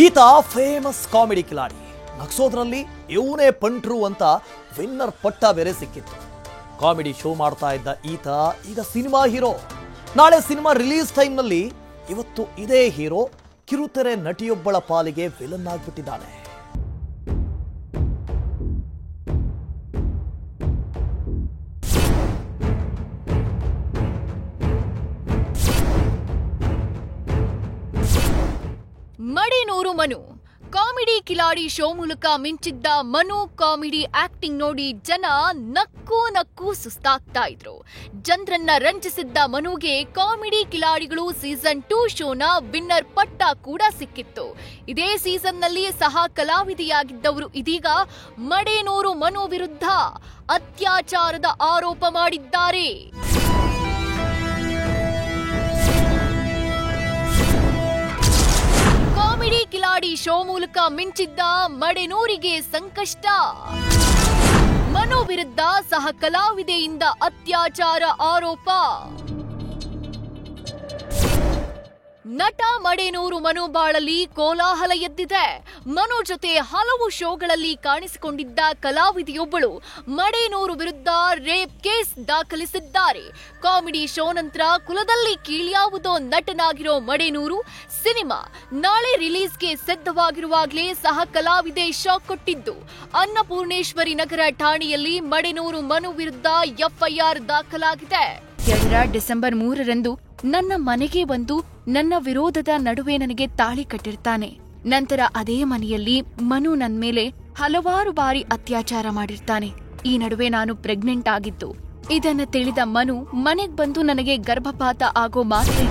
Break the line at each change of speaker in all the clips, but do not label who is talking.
ಈತ famous comedy Kiladi. ನಗ್ಸೋದ್ರಲ್ಲಿ ಇವನೇ punter ಅಂತ ವಿನ್ನರ್ ಪಟ್ಟ ಬೇರೆ ಸಿಕ್ಕಿತ್ತು. ಕಾಮಿಡಿ ಶೋ ಮಾಡ್ತಾ ಇದ್ದ ಈತ ಈಗ ಸಿನಿಮಾ ಹೀರೋ. ನಾಳೆ ಸಿನಿಮಾ ರಿಲೀಸ್ ಟೈಮ್ನಲ್ಲಿ ಇವತ್ತು ಇದೇ ಹೀರೋ ಕಿರುತೆರೆ ನಟಿಯೊಬ್ಬಳ ಪಾಲಿಗೆ villain ಆಗ್ಬಿಟ್ಟಿದ್ದಾನೆ.
Madenur Manu comedy Kiladi show ಮೂಲಕ ಮಿಂಚಿದ್ದ ಮನು ಕಾಮಿಡಿ ಆಕ್ಟಿಂಗ್ ನೋಡಿ ಜನ ನಕ್ಕು ನಕ್ಕು ಸುಸ್ತಾಗ್ತಾ ಇದ್ರು. ಜನರನ್ನ ರಂಜಿಸಿದ್ದ ಮನುಗೆ ಕಾಮಿಡಿ ಕಿಲಾಡಿಗಳು ಸೀಸನ್ 2 ಶೋನ ವಿನ್ನರ್ ಪಟ್ಟ ಕೂಡ ಸಿಕ್ಕಿತ್ತು. ಇದೇ ಸೀಸನ್ ನಲ್ಲಿ ಸಹ ಕಲಾವಿದೆಯಾಗಿದ್ದವರು ಇದೀಗ ಮಡೆನೂರು ಮನು ವಿರುದ್ಧ ಅತ್ಯಾಚಾರದ ಆರೋಪ ಮಾಡಿದ್ದಾರೆ. ಕಾಮಿಡಿ ಕಿಲಾಡಿ ಶೋ ಮೂಲಕ ಮಿಂಚಿದ್ದ ಮಡೆನೂರಿಗೆ ಸಂಕಷ್ಟ. ಮನು ವಿರುದ್ಧ ಸಹ ಕಲಾವಿದೆಯಿಂದ ಅತ್ಯಾಚಾರ ಆರೋಪ. ನಟ ಮಡೆನೂರು ಮನು ಬಾಳಲ್ಲಿ ಕೋಲಾಹಲ ಎದ್ದಿದೆ. ಮನು ಜೊತೆ ಹಲವು ಶೋಗಳಲ್ಲಿ ಕಾಣಿಸಿಕೊಂಡಿದ್ದ ಕಲಾವಿದೆಯೊಬ್ಬಳು ಮಡೆನೂರು ವಿರುದ್ಧ ರೇಪ್ ಕೇಸ್ ದಾಖಲಿಸಿದ್ದಾರೆ. ಕಾಮಿಡಿ ಶೋ ನಂತರ ಕುಲದಲ್ಲಿ ಕೀಳ್ಯಾವುದೋ ನಟನಾಗಿರೋ ಮಡೆನೂರು ಸಿನಿಮಾ ನಾಳೆ ರಿಲೀಸ್ಗೆ ಸಿದ್ಧವಾಗಿರುವಾಗಲೇ ಸಹ ಕಲಾವಿದೆ ಶಾಕ್ ಕೊಟ್ಟಿದ್ದು. ಅನ್ನಪೂರ್ಣೇಶ್ವರಿ ನಗರ ಠಾಣೆಯಲ್ಲಿ ಮಡೆನೂರು ಮನು ವಿರುದ್ಧ ಎಫ್ಐಆರ್ ದಾಖಲಾಗಿದೆ. ಡಿಸೆಂಬರ್ 3ರಂದು ನನ್ನ ಮನೆಗೆ ಬಂದು ನನ್ನ ವಿರೋಧದ ನಡುವೆ ನನಗೆ ತಾಳಿ ಕಟ್ಟಿರ್ತಾನೆ. ನಂತರ ಅದೇ ಮನೆಯಲ್ಲಿ ಮನು ನನ್ನ ಮೇಲೆ ಹಲವಾರು ಬಾರಿ ಅತ್ಯಾಚಾರ ಮಾಡಿರ್ತಾನೆ. ಈ ನಡುವೆ ನಾನು ಪ್ರೆಗ್ನೆಂಟ್ ಆಗಿದ್ದು. ಇದನ್ನ ತಿಳಿದ ಮನು ಮನೆಗ್ ಬಂದು ನನಗೆ ಗರ್ಭಪಾತ ಆಗೋ ಮಾತ್ರೆ.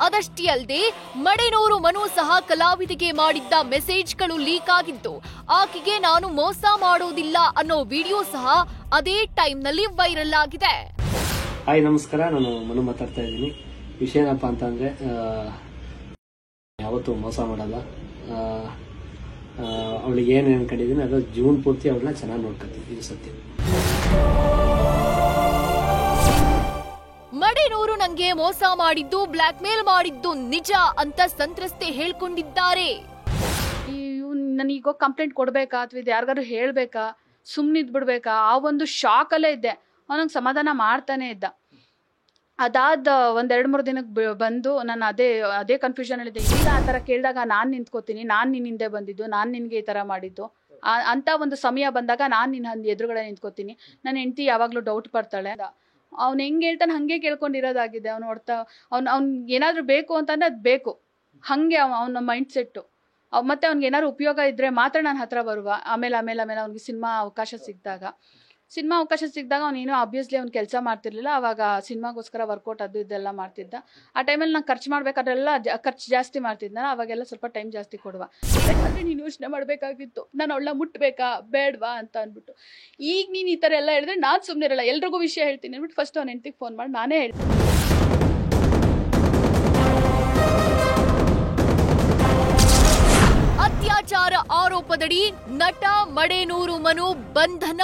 ಅದಷ್ಟೇ ಅಲ್ಲದೆ ಮಡೆನೂರು ಮನು ಸಹ ಕಲಾವಿದೆಗೆ ಮಾಡಿದ್ದ ಮೆಸೇಜ್ಗಳು ಲೀಕ್ ಆಗಿದ್ದು ಆಕೆಗೆ ನಾನು ಮೋಸ ಮಾಡೋದಿಲ್ಲ ಅನ್ನೋ ವಿಡಿಯೋ ಸಹ ಅದೇ ಟೈಮ್ನಲ್ಲಿ ವೈರಲ್ ಆಗಿದೆ.
ಹಾಯ್ ನಮಸ್ಕಾರ, ನಾನು ಮನು ಮಾತಾಡ್ತಾ ಇದ್ದೀನಿ. ವಿಷಯ ಏನಪ್ಪ ಅಂತಂದರೆ, ಯಾವತ್ತೂ ಮೋಸ ಮಾಡಲ್ಲ. ಅವಳಿಗೆ ಏನು ಅನ್ಕೊಂಡಿದ್ದೀನಿ ಅದು ಜೀವನ ಪೂರ್ತಿ ಅವಳನ್ನ ಚೆನ್ನಾಗಿ ನೋಡ್ಕೊತೀನಿ, ಇದು ಸತ್ಯ.
ಮಡೆನೂರು ನಂಗೆ ಮೋಸ ಮಾಡಿದ್ದು, ಬ್ಲಾಕ್ ಮೇಲ್ ಮಾಡಿದ್ದು ನಿಜ ಅಂತ ಸಂತ್ರಸ್ತೆ ಹೇಳ್ಕೊಂಡಿದ್ದಾರೆ.
ನನಗೀಗ ಕಂಪ್ಲೇಂಟ್ ಕೊಡ್ಬೇಕಾ ಅಥವಾ ಇದು ಯಾರಿಗಾರು ಹೇಳ್ಬೇಕಾ, ಸುಮ್ಮನಿದ್ಬಿಡ್ಬೇಕಾ, ಆ ಒಂದು ಶಾಕಲ್ಲೇ ಇದ್ದೆ. ಅವನಿಗೆ ಸಮಾಧಾನ ಮಾಡ್ತಾನೆ ಇದ್ದ. ಅದಾದ 1-2-3 ದಿನಕ್ಕೆ ಬಂದು ನಾನು ಅದೇ ಕನ್ಫ್ಯೂಷನ್ ಹೇಳಿದ್ದೆ. ಇಲ್ಲ ಆ ಥರ ಕೇಳಿದಾಗ ನಾನು ನಿಂತ್ಕೋತೀನಿ, ನಾನು ನಿನ್ನ ಹಿಂದೆ ಬಂದಿದ್ದು, ನಾನು ನಿನಗೆ ಈ ಥರ ಮಾಡಿದ್ದು ಅಂತ ಒಂದು ಸಮಯ ಬಂದಾಗ ನಾನು ನಿನ್ನ ಎದುರುಗಡೆ ನಿಂತ್ಕೋತೀನಿ. ನನ್ನ ಹೆಂಡತಿ ಯಾವಾಗಲೂ ಡೌಟ್ ಪಡ್ತಾಳೆ. ಅವ್ನು ಹೆಂಗೆ ಹೇಳ್ತಾನೆ ಹಾಗೆ ಕೇಳ್ಕೊಂಡಿರೋದಾಗಿದೆ. ಅವ್ನು ಏನಾದರೂ ಬೇಕು ಅಂತಂದ್ರೆ ಅದು ಬೇಕು, ಹಾಗೆ ಅವನ ಮೈಂಡ್ ಸೆಟ್ಟು. ಮತ್ತೆ ಅವ್ನಿಗೆ ಏನಾದ್ರು ಉಪಯೋಗ ಇದ್ದರೆ ಮಾತ್ರ ನನ್ನ ಹತ್ರ ಬರುವ. ಆಮೇಲೆ ಅವ್ನಿಗೆ ಸಿನಿಮಾ ಅವಕಾಶ ಸಿಕ್ಕಿದಾಗ ಅವನೇನೋ ಆಬ್ವಿಯಸ್ಲಿ ಅವ್ನು ಕೆಲಸ ಮಾಡ್ತಿರ್ಲಿಲ್ಲ. ಅವಾಗ ಸಿನಿಮಾಗೋಸ್ಕರ ವರ್ಕೌಟ್ ಅದು ಇದೆಲ್ಲ ಮಾಡ್ತಿದ್ದ. ಆ ಟೈಮಲ್ಲಿ ನಾನು ಖರ್ಚು ಮಾಡ್ಬೇಕಾದ್ರೆಲ್ಲ ಖರ್ಚು ಜಾಸ್ತಿ ಮಾಡ್ತಿದ್ದ. ಅವಾಗೆಲ್ಲ ಸ್ವಲ್ಪ ಟೈಮ್ ಜಾಸ್ತಿ ಕೊಡುವ. ಯಾಕಂದರೆ ನೀನು ಯೋಚನೆ ಮಾಡಬೇಕಾಗಿತ್ತು, ನಾನು ಅವಳನ್ನ ಮುಟ್ಟಬೇಕಾ ಬೇಡವಾ ಅಂತ ಅಂದ್ಬಿಟ್ಟು. ಈಗ ನೀನು ಈ ಥರ ಎಲ್ಲ ಹೇಳಿದ್ರೆ ನಾನು ಸುಮ್ಮನೆ ಇರಲ್ಲ, ಎಲ್ರಿಗೂ ವಿಷಯ ಹೇಳ್ತೀನಿ ಅಂದ್ಬಿಟ್ಟು ಫಸ್ಟ್ ಅವ್ನ ಹೆಂಡತಿಗೆ ಫೋನ್ ಮಾಡಿ ನಾನೇ ಹೇಳ್ತೀನಿ.
ಅತ್ಯಾಚಾರ ಆರೋಪದಡಿ ನಟ ಮಡೆನೂರು ಮನು ಬಂಧನ.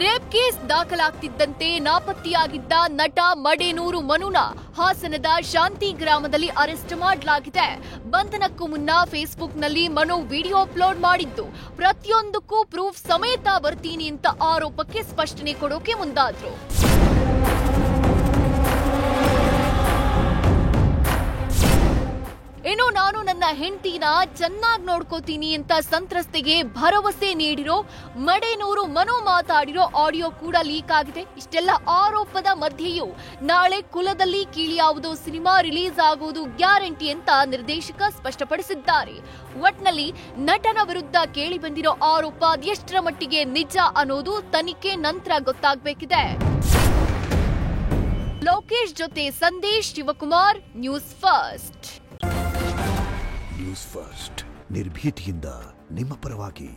ರೇಪ್ ಕೇಸ್ ದಾಖಲಾಗ್ತಿದ್ದಂತೆ ನಾಪತ್ತೆಯಾಗಿದ್ದ ನಟ ಮಡೆನೂರು ಮನುನ ಹಾಸನದ ಶಾಂತಿ ಗ್ರಾಮದಲ್ಲಿ ಅರೆಸ್ಟ್ ಮಾಡಲಾಗಿದೆ. ಬಂಧನಕ್ಕೂ ಮುನ್ನ ಫೇಸ್ಬುಕ್ನಲ್ಲಿ ಮನು ವಿಡಿಯೋ ಅಪ್ಲೋಡ್ ಮಾಡಿದ್ದು ಪ್ರತಿಯೊಂದಕ್ಕೂ ಪ್ರೂಫ್ ಸಮೇತ ಬರ್ತೀನಿ ಅಂತ ಆರೋಪಕ್ಕೆ ಸ್ಪಷ್ಟನೆ ಕೊಡೋಕೆ ಮುಂದಾದ್ರು. ಇನ್ನು ನಾನು ನನ್ನ ಹೆಂಡತಿನ ಚೆನ್ನಾಗಿ ನೋಡ್ಕೋತೀನಿ ಅಂತ ಸಂತ್ರಸ್ತೆಗೆ ಭರವಸೆ ನೀಡಿರೋ ಮಡೆನೂರು ಮನು ಮಾತಾಡಿರೋ ಆಡಿಯೋ ಕೂಡ ಲೀಕ್ ಆಗಿದೆ. ಇಷ್ಟೆಲ್ಲ ಆರೋಪದ ಮಧ್ಯೆಯೂ ನಾಳೆ ಕುಲದಲ್ಲಿ ಕೀಳ್ಯಾವುದೋ ಸಿನಿಮಾ ರಿಲೀಸ್ ಆಗುವುದು ಗ್ಯಾರಂಟಿ ಅಂತ ನಿರ್ದೇಶಕ ಸ್ಪಷ್ಟಪಡಿಸಿದ್ದಾರೆ. ಒಟ್ನಲ್ಲಿ ನಟನ ವಿರುದ್ಧ ಕೇಳಿ ಬಂದಿರೋ ಆರೋಪ ಅದೆಷ್ಟರ ಮಟ್ಟಿಗೆ ನಿಜ ಅನ್ನೋದು ತನಿಖೆ ನಂತರ ಗೊತ್ತಾಗಬೇಕಿದೆ. ಲೋಕೇಶ್ ಜೊತೆ Sandesh, Shivakumar, news first.
News first ನಿರ್ಭೀತಿಯಿಂದ ನಿಮ್ಮ ಪರವಾಗಿ.